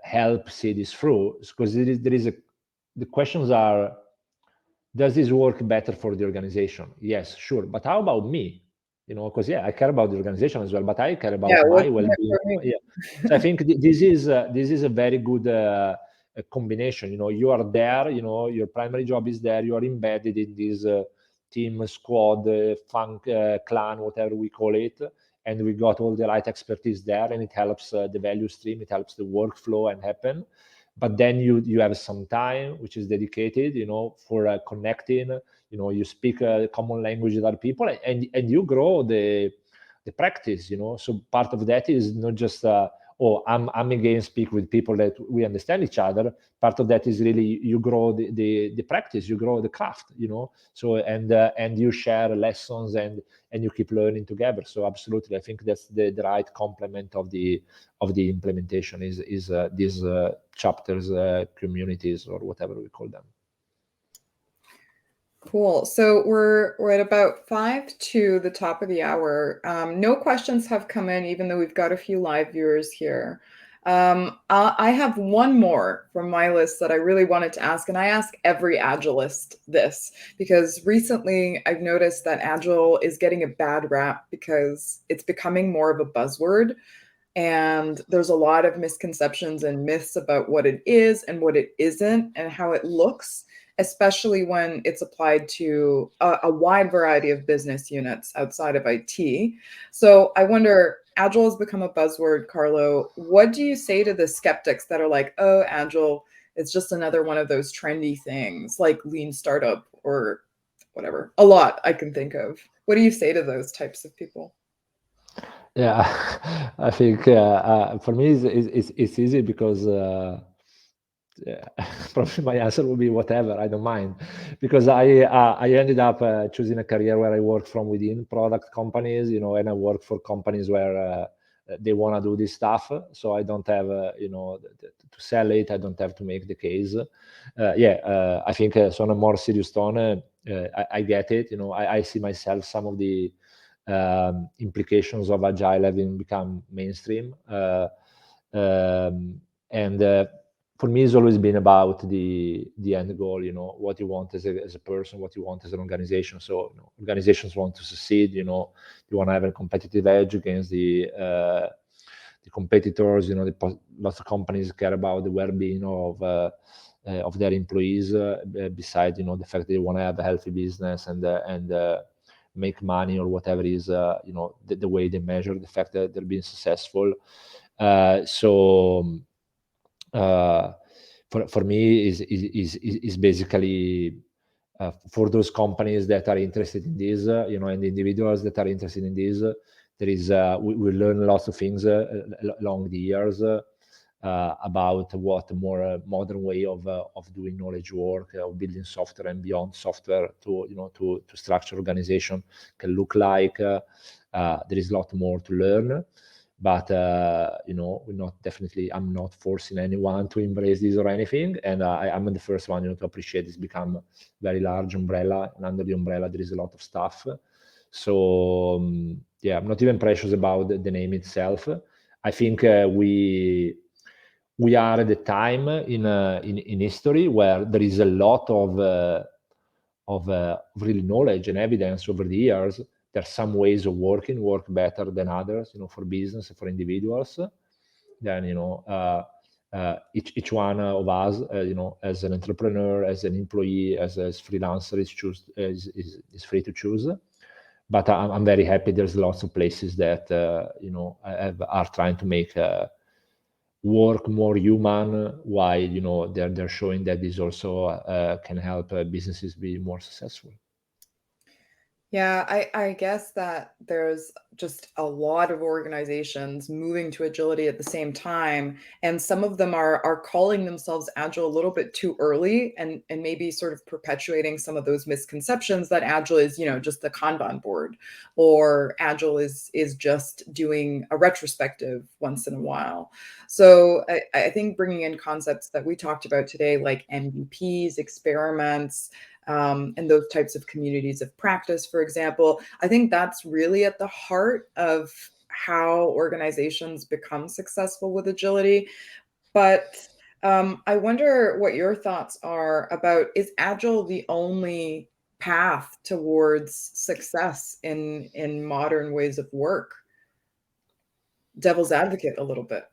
help see this through, because the questions are, does this work better for the organization? Yes, sure, but how about me? Because I care about the organization as well, but I care about my well-being. So I think this is a very good combination. You are there. Your primary job is there. You are embedded in this team, squad, funk, clan, whatever we call it, and we got all the right expertise there, and it helps the value stream, it helps the workflow and happen. But then you have some time which is dedicated, for connecting. You speak a common language with other people, and you grow the practice. So part of that is not just I'm again speak with people that we understand each other. Part of that is really you grow the practice, you grow the craft. So and you share lessons and you keep learning together. So absolutely, I think that's the right complement of the implementation is these chapters, communities, or whatever we call them. Cool. So we're at about 5 to the top of the hour. No questions have come in, even though we've got a few live viewers here. I have one more from my list that I really wanted to ask, and I ask every Agilist this because recently I've noticed that Agile is getting a bad rap because it's becoming more of a buzzword, and there's a lot of misconceptions and myths about what it is and what it isn't and how it looks, especially when it's applied to a wide variety of business units outside of IT. So I wonder, Agile has become a buzzword, Carlo. What do you say to the skeptics that are like, oh, Agile, it's just another one of those trendy things like lean startup or whatever? A lot I can think of. What do you say to those types of people? Yeah, I think for me it's easy because yeah, probably my answer will be whatever. I don't mind, because I ended up choosing a career where I work from within product companies, and I work for companies where they want to do this stuff. So I don't have, to sell it. I don't have to make the case. I think so on a more serious tone, I get it. I see myself some of the implications of Agile having become mainstream. And for me, it's always been about the end goal, what you want as a person, what you want as an organization. So organizations want to succeed, you want to have a competitive edge against the competitors. Lots of companies care about the well-being of their employees, besides the fact that they want to have a healthy business and make money or whatever is the way they measure the fact that they're being successful. For me is basically for those companies that are interested in this, and individuals that are interested in this, there is we learn lots of things along the years about what a more modern way of doing knowledge work, of building software and beyond software to structure organization can look like. There is a lot more to learn, but I'm not forcing anyone to embrace this or anything, and I'm the first one to appreciate this become a very large umbrella, and under the umbrella there is a lot of stuff. So I'm not even precious about the name itself. I think we are at the time in history where there is a lot of really knowledge and evidence over the years. There are some ways of work better than others, for business, for individuals. Then, each one of us, as an entrepreneur, as an employee, as freelancer, is free to choose. But I'm very happy. There's lots of places that are trying to make work more human, while they're showing that this also can help businesses be more successful. Yeah, I guess that there's just a lot of organizations moving to agility at the same time, and some of them are calling themselves agile a little bit too early, and maybe sort of perpetuating some of those misconceptions that agile is, just the Kanban board, or agile is just doing a retrospective once in a while. So I think bringing in concepts that we talked about today, like MVPs, experiments, and those types of communities of practice, for example, I think that's really at the heart of how organizations become successful with agility. But I wonder what your thoughts are about, is Agile the only path towards success in modern ways of work? Devil's advocate a little bit.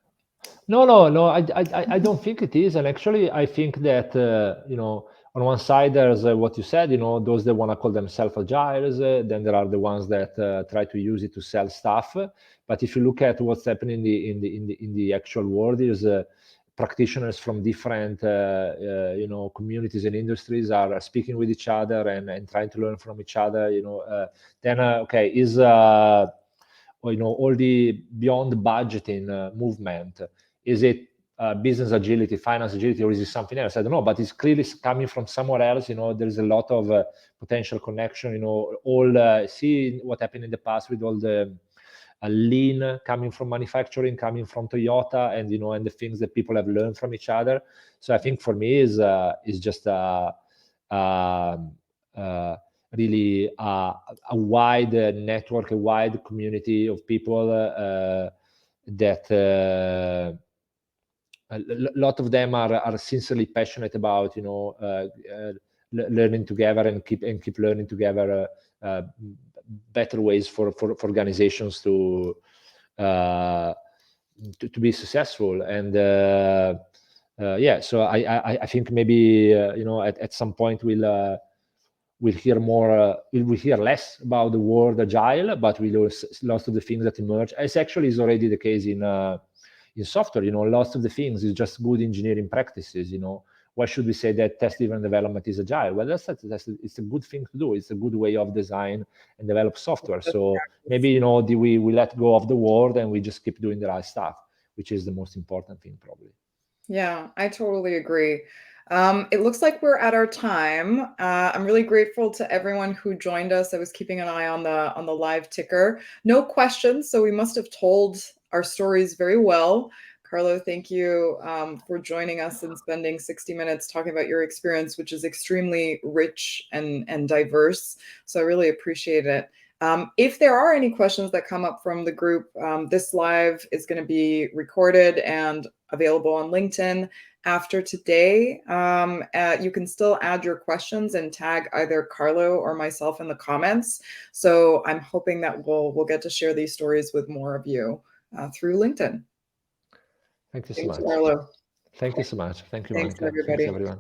No. I don't think it is, and actually, I think that on one side, there's what you said, those that want to call themselves agiles. Then there are the ones that try to use it to sell stuff. But if you look at what's happening in the actual world, is practitioners from different communities and industries are speaking with each other and trying to learn from each other. Then okay, is all the beyond budgeting movement, is it business agility, finance agility, or is it something else? I don't know, but it's clearly coming from somewhere else. There's a lot of potential connection. All see what happened in the past with all the lean coming from manufacturing, coming from Toyota, and and the things that people have learned from each other. So I think for me is just really a wide network, a wide community of people that a lot of them are sincerely passionate about learning together and keep learning together better ways for organizations to be successful. And yeah, so I think maybe at some point we'll hear more. We'll hear less about the word agile, but lots of the things that emerge. It's actually is already the case in software. Lots of the things is just good engineering practices. Why should we say that test-driven development is agile? Well, it's a good thing to do. It's a good way of design and develop software. So maybe we let go of the word and we just keep doing the right stuff, which is the most important thing, probably. Yeah, I totally agree. It looks like we're at our time. I'm really grateful to everyone who joined us. I was keeping an eye on the live ticker. No questions, so we must have told our stories very well. Carlo, thank you for joining us and spending 60 minutes talking about your experience, which is extremely rich and diverse. So I really appreciate it. If there are any questions that come up from the group, this live is going to be recorded and available on LinkedIn after today. You can still add your questions and tag either Carlo or myself in the comments. So I'm hoping that we'll get to share these stories with more of you through LinkedIn. Thank you so much. Carlo. Thank you so much. Thank you, Thanks, Monica. everybody. Thanks, everyone.